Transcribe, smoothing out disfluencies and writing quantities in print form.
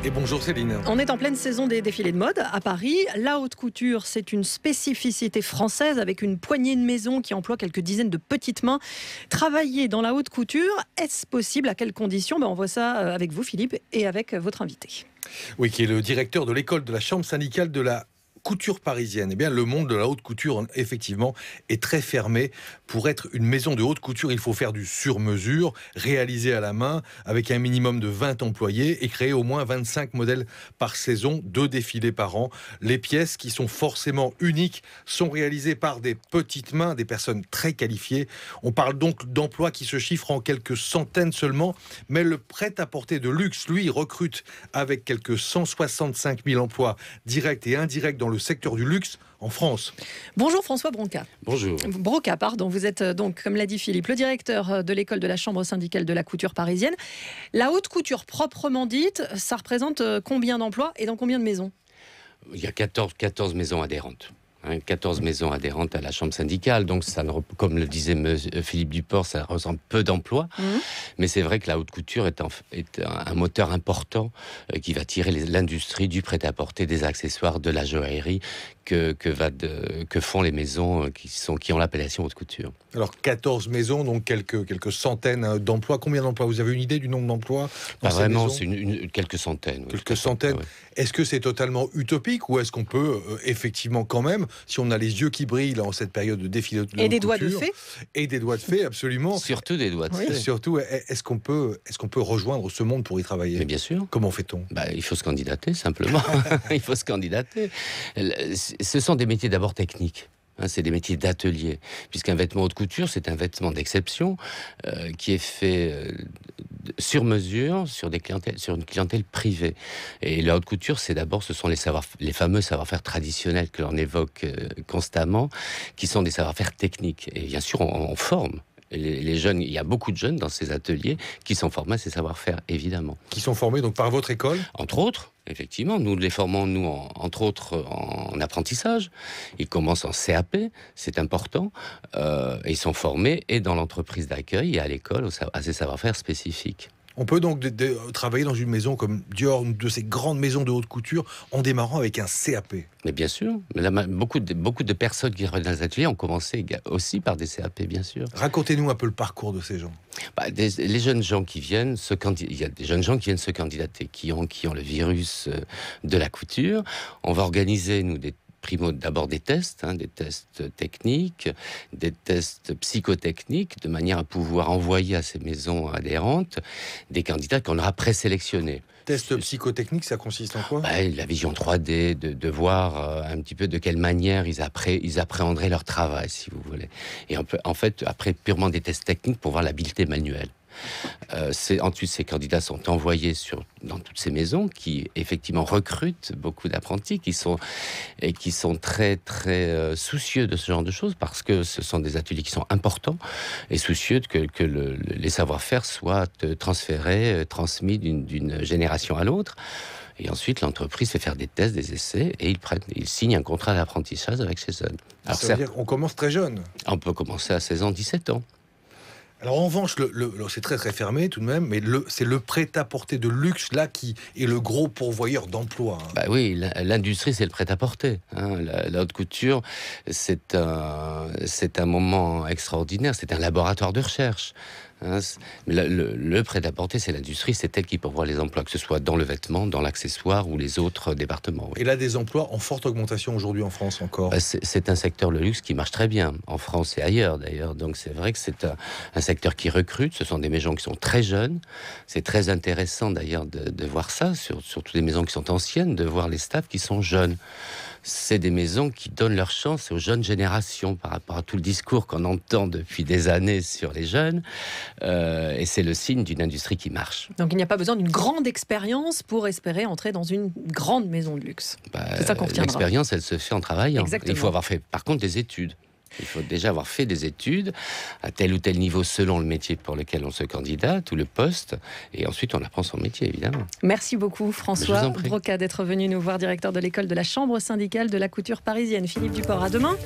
Et bonjour Céline. On est en pleine saison des défilés de mode à Paris. La haute couture, c'est une spécificité française avec une poignée de maisons qui emploie quelques dizaines de petites mains. Travailler dans la haute couture, est-ce possible? À quelles conditions? On voit ça avec vous Philippe et avec votre invité. Oui, qui est le directeur de l'école de la chambre syndicale de la couture parisienne. Eh bien, le monde de la haute couture, effectivement, est très fermé. Pour être une maison de haute couture, il faut faire du sur-mesure, réalisé à la main, avec un minimum de 20 employés et créer au moins 25 modèles par saison, 2 défilés par an. Les pièces, qui sont forcément uniques, sont réalisées par des petites mains, des personnes très qualifiées. On parle donc d'emplois qui se chiffrent en quelques centaines seulement, mais le prêt-à-porter de luxe, lui, recrute avec quelques 165 000 emplois directs et indirects dans le secteur du luxe en France. Bonjour François Broca. Bonjour. Broca, pardon. Vous êtes donc, comme l'a dit Philippe, le directeur de l'école de la chambre syndicale de la couture parisienne. La haute couture proprement dite, ça représente combien d'emplois et dans combien de maisons? Il y a 14 maisons adhérentes. 14 maisons adhérentes à la chambre syndicale, donc ça, comme le disait Philippe Duport, ça ressemble peu d'emplois, mais c'est vrai que la haute couture est un moteur important qui va tirer l'industrie du prêt-à-porter, des accessoires, de la joaillerie que font les maisons qui ont l'appellation haute couture. Alors 14 maisons, donc quelques centaines d'emplois. Combien d'emplois? Vous avez une idée du nombre d'emplois? Pas vraiment, c'est quelques centaines. Oui, quelques centaines. Ouais. Est-ce que c'est totalement utopique ou est-ce qu'on peut effectivement quand même, si on a les yeux qui brillent en cette période de défilé de et des doigts de fée? Et des doigts de fée, absolument. Surtout des doigts de fée. Surtout, est-ce qu'on peut rejoindre ce monde pour y travailler? Mais bien sûr. Comment fait-on? Il faut se candidater, simplement. Il faut se candidater. Ce sont des métiers d'abord techniques. C'est des métiers d'atelier, puisqu'un vêtement haute couture, c'est un vêtement d'exception qui est fait sur mesure sur une clientèle privée. Et la haute couture, ce sont les fameux savoir-faire traditionnels que l'on évoque constamment, qui sont des savoir-faire techniques. Et bien sûr, on forme. Les jeunes, il y a beaucoup de jeunes dans ces ateliers qui sont formés à ces savoir-faire, évidemment. Qui sont formés donc par votre école? Entre autres, effectivement. Nous les formons, entre autres, en apprentissage. Ils commencent en CAP, c'est important. Et ils sont formés et dans l'entreprise d'accueil et à l'école à ces savoir-faire spécifiques. On peut donc travailler dans une maison comme Dior, une de ces grandes maisons de haute couture, en démarrant avec un CAP. Mais bien sûr. Beaucoup de personnes qui travaillent dans les ateliers ont commencé aussi par des CAP, bien sûr. Racontez-nous un peu le parcours de ces gens. Les jeunes gens qui viennent, il y a des jeunes gens qui viennent se candidater, qui ont le virus de la couture. On va organiser, nous, d'abord des tests techniques, des tests psychotechniques, de manière à pouvoir envoyer à ces maisons adhérentes des candidats qu'on aura présélectionnés. Test psychotechnique, ça consiste en quoi? La vision 3D, de voir un petit peu de quelle manière ils appréhenderaient leur travail, si vous voulez. Et en fait, après, purement des tests techniques pour voir l'habileté manuelle. Ensuite, ces candidats sont envoyés dans toutes ces maisons qui effectivement recrutent beaucoup d'apprentis qui sont très très soucieux de ce genre de choses, parce que ce sont des ateliers qui sont importants et soucieux que les savoir-faire soient transférés, transmis d'une génération à l'autre. Et ensuite, l'entreprise fait faire des tests, des essais, et ils signent un contrat d'apprentissage avec ces jeunes. Alors, ça veut dire qu'on commence très jeune? On peut commencer à 16 ans, 17 ans. Alors en revanche, c'est très très fermé tout de même, mais c'est le prêt-à-porter de luxe là qui est le gros pourvoyeur d'emplois. Oui, l'industrie, c'est le prêt-à-porter. La haute couture, c'est un moment extraordinaire, c'est un laboratoire de recherche. Le prêt-à-porter, c'est l'industrie, c'est elle qui pourvoit les emplois, que ce soit dans le vêtement, dans l'accessoire ou les autres départements. Oui. Et là, des emplois en forte augmentation aujourd'hui en France encore. C'est un secteur, le luxe, qui marche très bien, en France et ailleurs d'ailleurs. Donc c'est vrai que c'est un secteur qui recrute, ce sont des maisons qui sont très jeunes. C'est très intéressant d'ailleurs de voir ça, surtout des maisons qui sont anciennes, de voir les staffs qui sont jeunes. C'est des maisons qui donnent leur chance aux jeunes générations par rapport à tout le discours qu'on entend depuis des années sur les jeunes. Et c'est le signe d'une industrie qui marche. Donc il n'y a pas besoin d'une grande expérience pour espérer entrer dans une grande maison de luxe. C'est ça qu'on retiendra. L'expérience, elle se fait en travaillant. Exactement. Il faut avoir fait, par contre, des études. Il faut déjà avoir fait des études à tel ou tel niveau selon le métier pour lequel on se candidate ou le poste. Et ensuite, on apprend son métier, évidemment. Merci beaucoup, François Broca, d'être venu nous voir, directeur de l'école de la chambre syndicale de la couture parisienne. Philippe Duport, à demain.